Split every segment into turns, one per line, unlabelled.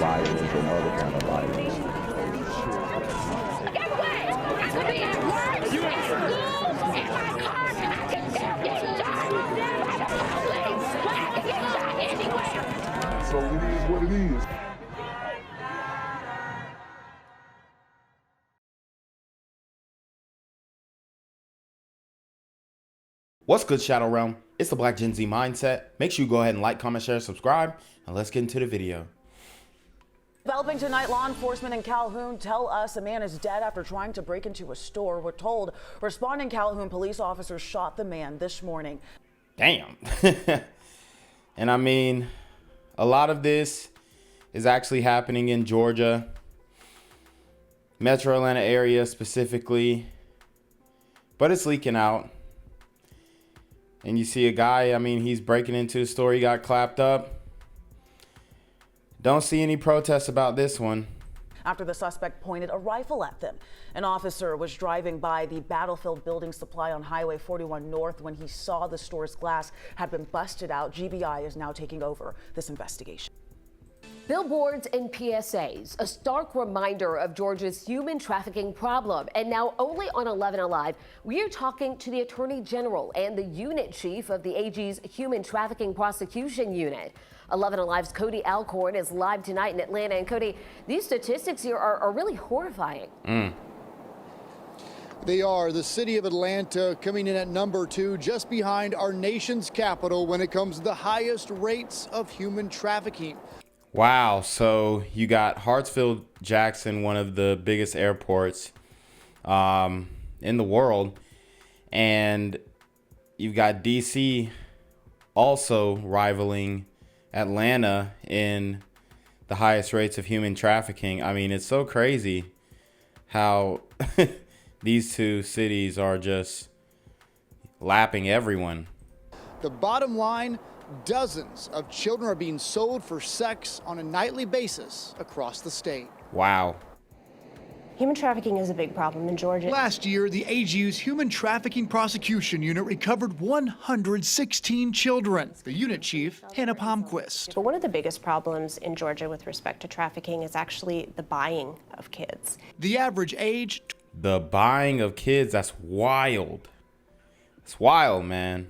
violence and other kind of violence.
Get away! I could be at work, at school, in my car, I can still get shot by the police, but I can get shot anywhere.
So it is what it is.
What's good, Shadow Realm? It's the Black Gen Z Mindset. Make sure you go ahead and like, comment, share, subscribe, and let's get into the video.
Developing tonight, law enforcement in Calhoun tell us a man is dead after trying to break into a store. We're told responding Calhoun police officers shot the man this morning.
Damn. And I mean, a lot of this is actually happening in Georgia, Metro Atlanta area specifically, but it's leaking out. And you see a guy, I mean, he's breaking into a store, he got clapped up. Don't see any protests about this one.
After the suspect pointed a rifle at them. An officer was driving by the Battlefield Building Supply on Highway 41 North when he saw the store's glass had been busted out. GBI is now taking over this investigation.
Billboards and PSAs, a stark reminder of Georgia's human trafficking problem. And now only on 11 Alive, we are talking to the Attorney General and the unit chief of the AG's Human Trafficking Prosecution Unit. 11 Alive's Cody Alcorn is live tonight in Atlanta. And Cody, these statistics here are really horrifying.
They are. The city of Atlanta coming in at number 2, just behind our nation's capital when it comes to the highest rates of human trafficking.
Wow, so you got Hartsfield-Jackson, one of the biggest airports in the world, and you've got DC also rivaling Atlanta in the highest rates of human trafficking. I mean, it's so crazy how these two cities are just lapping everyone.
The bottom line, dozens of children are being sold for sex on a nightly basis across the state.
Wow.
Human trafficking is a big problem in Georgia.
Last year, the AGU's Human Trafficking Prosecution Unit recovered 116 children. The unit chief, Hannah Palmquist.
But one of the biggest problems in Georgia with respect to trafficking is actually the buying of kids.
The average age...
The buying of kids, that's wild. It's wild, man.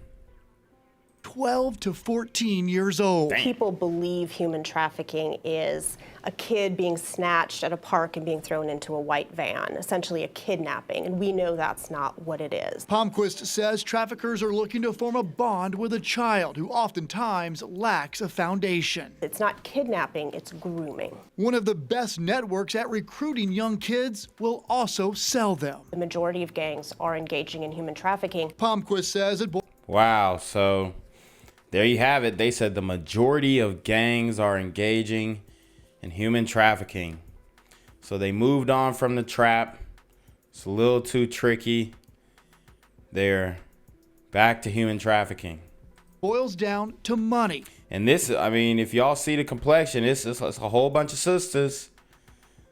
12 to 14 years old.
Damn.
People believe human trafficking is a kid being snatched at a park and being thrown into a white van, essentially a kidnapping, and we know that's not what it is.
Palmquist says traffickers are looking to form a bond with a child who oftentimes lacks a foundation.
It's not kidnapping, it's grooming.
One of the best networks at recruiting young kids will also sell them.
The majority of gangs are engaging in human trafficking.
Palmquist says it...
Wow, so there you have it. They said the majority of gangs are engaging in human trafficking. So they moved on from the trap. It's a little too tricky. They're back to human trafficking.
Boils down to money.
And this, I mean, if y'all see the complexion, it's a whole bunch of sisters.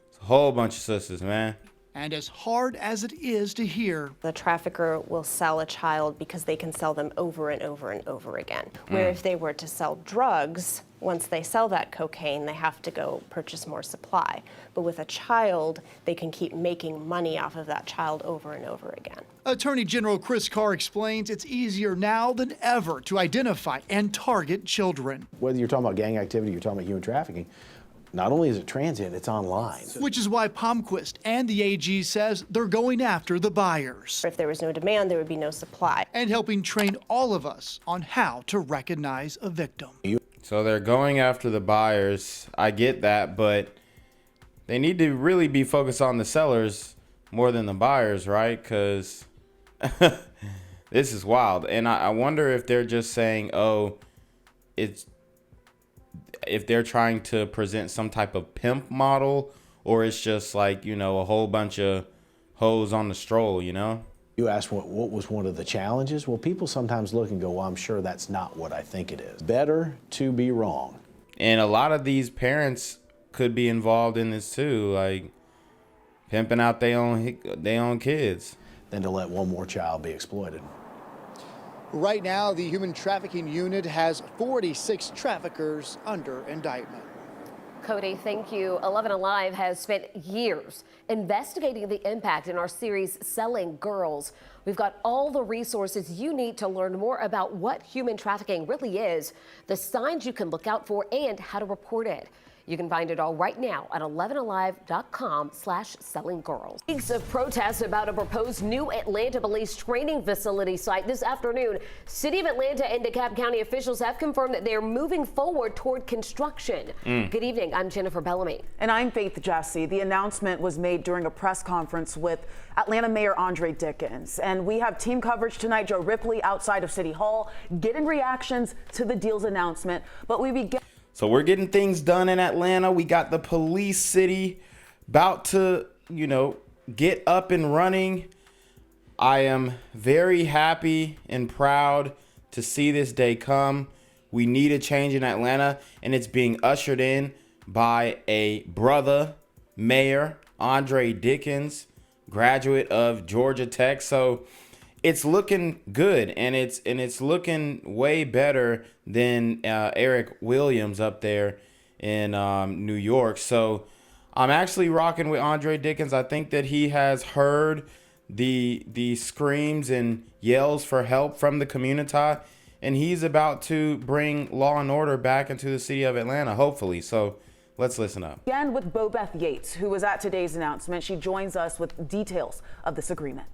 It's a whole bunch of sisters, man.
And as hard as it is to hear,
The trafficker will sell a child because they can sell them over and over and over again. Where if they were to sell drugs, once they sell that cocaine, they have to go purchase more supply. But with a child, they can keep making money off of that child over and over again.
Attorney General Chris Carr explains it's easier now than ever to identify and target children.
Whether you're talking about gang activity, you're talking about human trafficking, not only is it transient, it's online.
Which is why Palmquist and the AG says they're going after the buyers.
If there was no demand, there would be no supply.
And helping train all of us on how to recognize a victim.
So they're going after the buyers. I get that, but they need to really be focused on the sellers more than the buyers, right? Because this is wild. And I wonder if they're just saying, oh, if they're trying to present some type of pimp model, or it's just like, you know, a whole bunch of hoes on the stroll, you know?
You asked what was one of the challenges? Well, people sometimes look and go, well, I'm sure that's not what I think it is. Better to be wrong.
And a lot of these parents could be involved in this too, like pimping out their own kids.
Than to let one more child be exploited.
Right now, the Human Trafficking Unit has 46 traffickers under indictment.
Cody, thank you. 11 Alive has spent years investigating the impact in our series Selling Girls. We've got all the resources you need to learn more about what human trafficking really is, the signs you can look out for, and how to report it. You can find it all right now at 11alive.com/sellinggirls. Weeks of protests about a proposed new Atlanta police training facility site this afternoon. City of Atlanta and DeKalb County officials have confirmed that they're moving forward toward construction. Good evening. I'm Jennifer Bellamy.
And I'm Faith Jesse. The announcement was made during a press conference with Atlanta Mayor Andre Dickens. And we have team coverage tonight. Joe Ripley outside of City Hall getting reactions to the deal's announcement. But we begin.
So we're getting things done in Atlanta. We got the police city about to, get up and running. I am very happy and proud to see this day come. We need a change in Atlanta, and it's being ushered in by a brother, Mayor Andre Dickens, graduate of Georgia Tech. So it's looking good, and it's looking way better than Eric Williams up there in New York. So I'm actually rocking with Andre Dickens. I think that he has heard the screams and yells for help from the community, and he's about to bring law and order back into the city of Atlanta, hopefully. So let's listen up.
Again with Bobeth Yates, who was at today's announcement. She joins us with details of this agreement.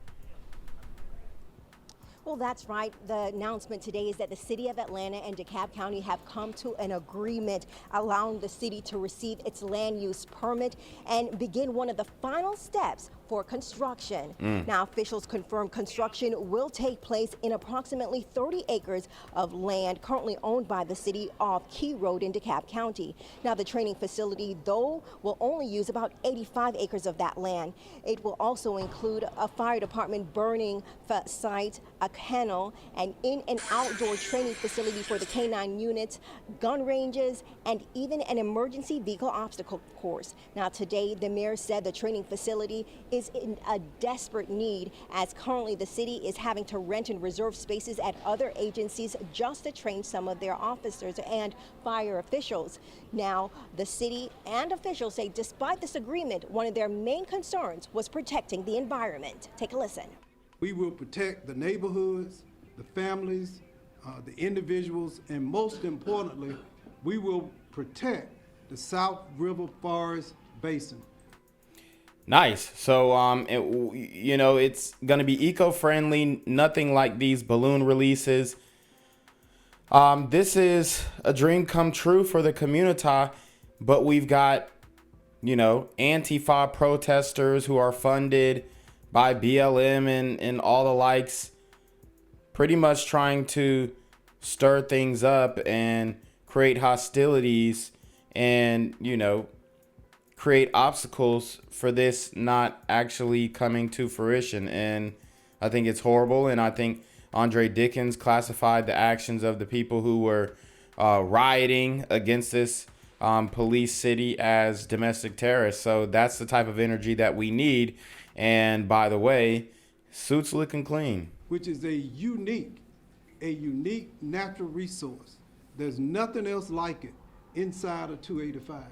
Well, that's right. The announcement today is that the city of Atlanta and DeKalb County have come to an agreement allowing the city to receive its land use permit and begin one of the final steps for construction. Now, officials confirm construction will take place in approximately 30 acres of land currently owned by the city off Key Road in DeKalb County. Now, the training facility, though, will only use about 85 acres of that land. It will also include a fire department burning site, a kennel, an in and outdoor training facility for the K-9 units, gun ranges, and even an emergency vehicle obstacle course. Now, today, the mayor said the training facility is in a desperate need, as currently the city is having to rent and reserve spaces at other agencies just to train some of their officers and fire officials. Now, the city and officials say despite this agreement, one of their main concerns was protecting the environment. Take a listen.
We will protect the neighborhoods, the families, the individuals, and most importantly, we will protect the South River Forest Basin.
Nice. So, it's going to be eco-friendly, nothing like these balloon releases. This is a dream come true for the community, but we've got, Antifa protesters who are funded by BLM and all the likes, pretty much trying to stir things up and create hostilities and, create obstacles for this not actually coming to fruition. And I think it's horrible. And I think Andre Dickens classified the actions of the people who were rioting against this police city as domestic terrorists. So that's the type of energy that we need. And by the way, suits looking clean.
Which is a unique natural resource. There's nothing else like it inside of 285.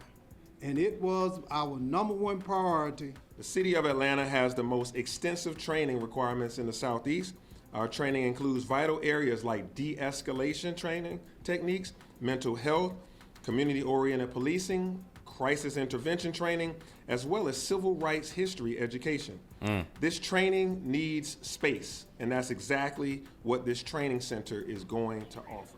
And it was our #1 priority.
The city of Atlanta has the most extensive training requirements in the Southeast. Our training includes vital areas like de-escalation training techniques, mental health, community-oriented policing, crisis intervention training, as well as civil rights history education. This training needs space, and that's exactly what this training center is going to offer.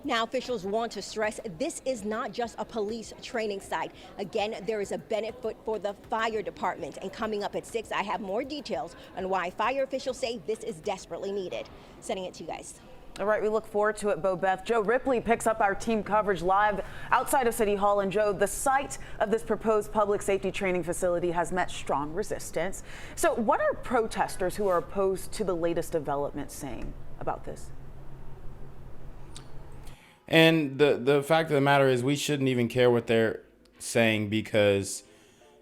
Now, officials want to stress this is not just a police training site. Again, there is a benefit for the fire department. And coming up at 6, I have more details on why fire officials say this is desperately needed. Sending it to you guys.
All right, we look forward to it, Bobeth. Joe Ripley picks up our team coverage live outside of City Hall. And Joe, the site of this proposed public safety training facility has met strong resistance. So what are protesters who are opposed to the latest developments saying about this?
And the fact of the matter is we shouldn't even care what they're saying, because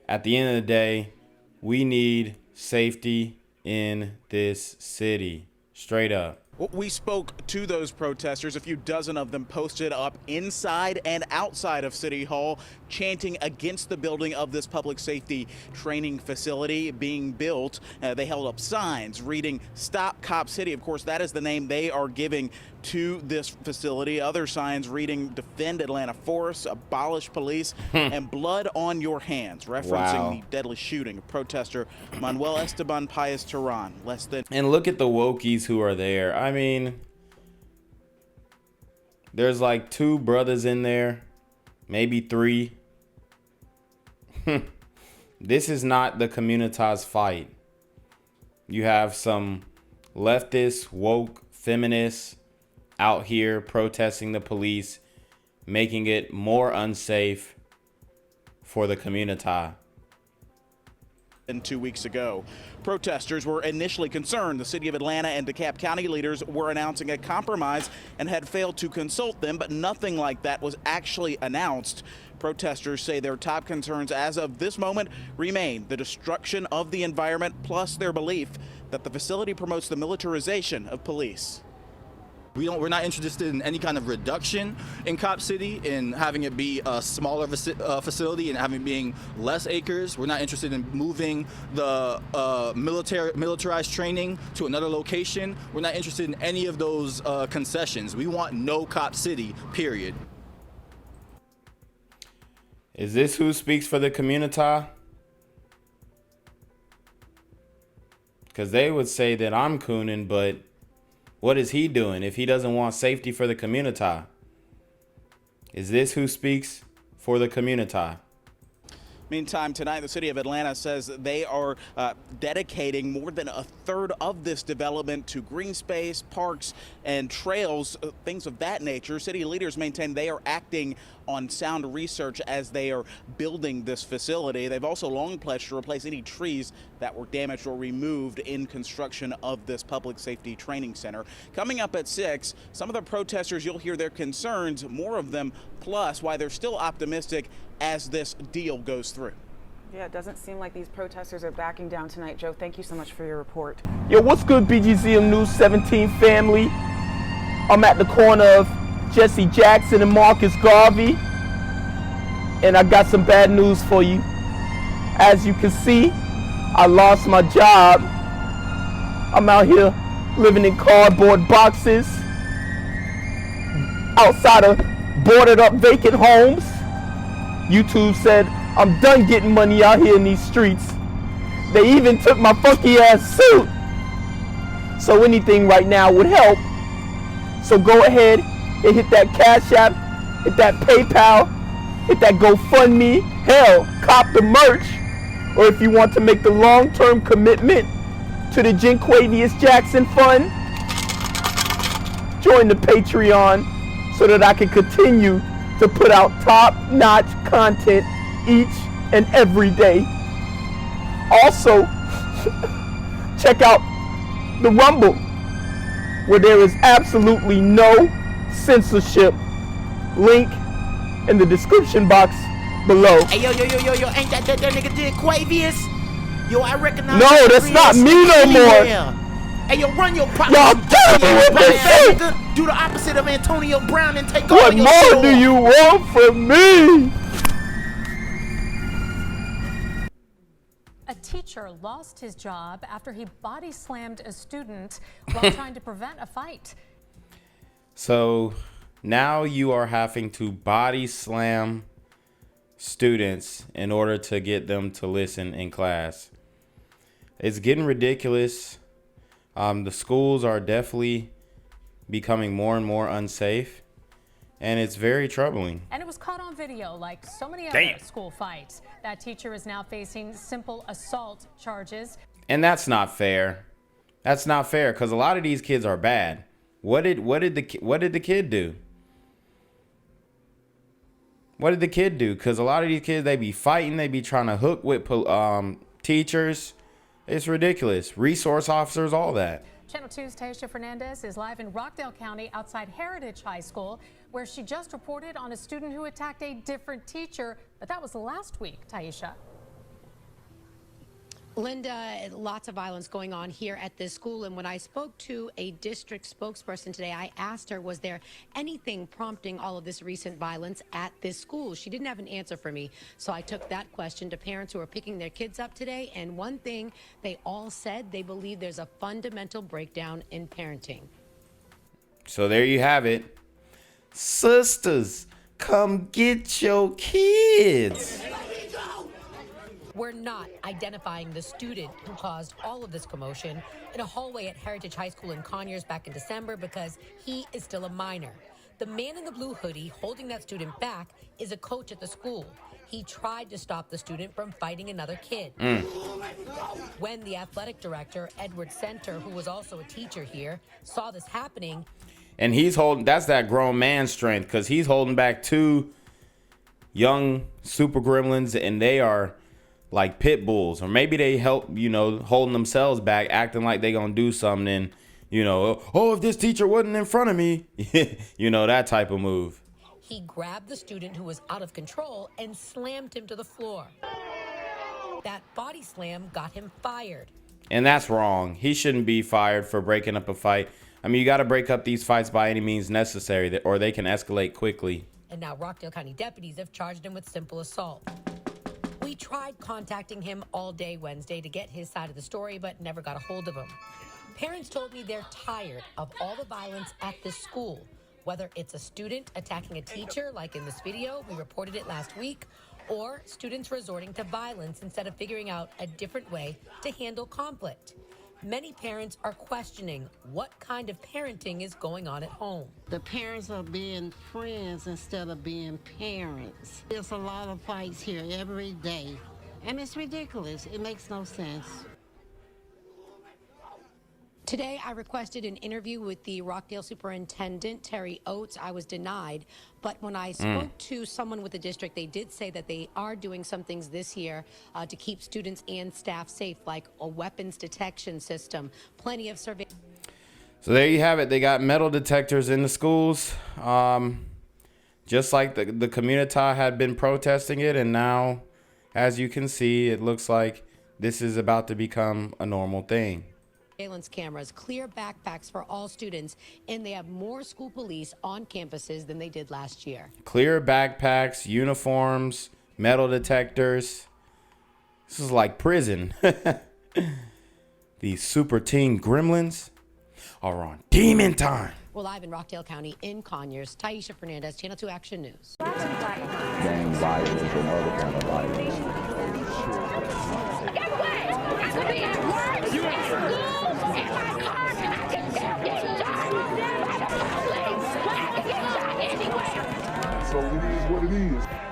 at the end of the day, we need safety in this city. Straight up.
We spoke to those protesters. A few dozen of them posted up inside and outside of City Hall, chanting against the building of this public safety training facility being built. They held up signs reading "Stop Cop City." Of course, that is the name they are giving to this facility. Other signs reading "Defend Atlanta Forests," "Abolish Police," and "Blood on Your Hands," referencing the deadly shooting of protester Manuel Esteban Paez Terán less than.
And look at the wokies who are there. I mean, there's like 2 brothers in there, maybe 3. This is not the Communitas fight. You have some leftist, woke, feminists out here protesting the police, making it more unsafe for the Communita.
And 2 weeks ago, protesters were initially concerned the city of Atlanta and DeKalb County leaders were announcing a compromise and had failed to consult them, but nothing like that was actually announced. Protesters say their top concerns as of this moment remain the destruction of the environment, plus their belief that the facility promotes the militarization of police.
We're not interested in any kind of reduction in Cop City, in having it be a smaller facility and having it being less acres. We're not interested in moving the militarized training to another location. We're not interested in any of those concessions. We want no Cop City, period.
Is this who speaks for the Communita? Because they would say that I'm cooning, but what is he doing if he doesn't want safety for the Communita? Is this who speaks for the Communita?
Meantime, tonight, the city of Atlanta says they are dedicating more than a third of this development to green space, parks, and trails, things of that nature. City leaders maintain they are acting on sound research as they are building this facility. They've also long pledged to replace any trees that were damaged or removed in construction of this public safety training center. Coming up at 6, some of the protesters, you'll hear their concerns, more of them, plus why they're still optimistic as this deal goes through.
Yeah, it doesn't seem like these protesters are backing down tonight. Joe, thank you so much for your report.
Yo, what's good, BGZM News 17 family? I'm at the corner of Jesse Jackson and Marcus Garvey, and I got some bad news for you. As you can see, I lost my job. I'm out here living in cardboard boxes outside of boarded up vacant homes. YouTube said I'm done getting money out here in these streets. They even took my funky ass suit. So anything right now would help. So go ahead and hit that Cash App, hit that PayPal, hit that GoFundMe. Hell, cop the merch. Or if you want to make the long-term commitment to the Jinquavius Jackson Fund, join the Patreon so that I can continue to put out top-notch content each and every day. Also, check out the Rumble, where there is absolutely no censorship. Link in the description box below.
Hey, yo, ain't that nigga Jinquavius? Yo, I recognize.
No, that's not me no more.
Hey, yo, run your pop.
Y'all killing me with this shit.
Do the opposite of Antonio Brown and take
What
all your
more do you want from me?
A teacher lost his job after he body slammed a student while trying to prevent a fight.
So now you are having to body slam students in order to get them to listen in class. It's getting ridiculous. The schools are definitely becoming more and more unsafe, and it's very troubling.
And it was caught on video like so many other school fights. That teacher is now facing simple assault charges.
And that's not fair. That's not fair, because a lot of these kids are bad. What did the kid do? What did the kid do? Because a lot of these kids, they be fighting, they be trying to hook with teachers. It's ridiculous. Resource officers, all that.
Channel 2's Taisha Fernandez is live in Rockdale County outside Heritage High School, where she just reported on a student who attacked a different teacher, but that was last week, Taisha.
Linda, lots of violence going on here at this school. And when I spoke to a district spokesperson today, I asked her, was there anything prompting all of this recent violence at this school? She didn't have an answer for me. So I took that question to parents who are picking their kids up today. And one thing they all said, they believe there's a fundamental breakdown in parenting.
So there you have it. Sisters, come get your kids.
We're not identifying the student who caused all of this commotion in a hallway at Heritage High School in Conyers back in December because he is still a minor. The man in the blue hoodie holding that student back is a coach at the school. He tried to stop the student from fighting another kid. When the athletic director, Edward Center, who was also a teacher here, saw this happening.
And he's holding, that's that grown man strength, because he's holding back two young super gremlins, and they are like pit bulls, or maybe they help, holding themselves back, acting like they gonna do something, oh, if this teacher wasn't in front of me, that type of move.
He grabbed the student who was out of control and slammed him to the floor. That body slam got him fired.
And that's wrong. He shouldn't be fired for breaking up a fight. I mean, you got to break up these fights by any means necessary, or they can escalate quickly.
And now Rockdale County deputies have charged him with simple assault. We tried contacting him all day Wednesday to get his side of the story, but never got a hold of him. Parents told me they're tired of all the violence at this school, whether it's a student attacking a teacher, like in this video, we reported it last week, or students resorting to violence instead of figuring out a different way to handle conflict. Many parents are questioning what kind of parenting is going on at home.
The parents are being friends instead of being parents. There's a lot of fights here every day, and it's ridiculous. It makes no sense.
Today, I requested an interview with the Rockdale Superintendent, Terry Oates. I was denied. But when I spoke to someone with the district, they did say that they are doing some things this year to keep students and staff safe, like a weapons detection system, plenty of surveillance.
So there you have it. They got metal detectors in the schools, just like the community had been protesting it. And now, as you can see, it looks like this is about to become a normal thing.
Surveillance cameras, clear backpacks for all students, and they have more school police on campuses than they did last year.
Clear backpacks, uniforms, metal detectors. This is like prison. These super teen gremlins are on demon time.
We're live in Rockdale County in Conyers. Taisha Fernandez, Channel 2 Action News.
Gang violence and other kind of violence. So it is what it is.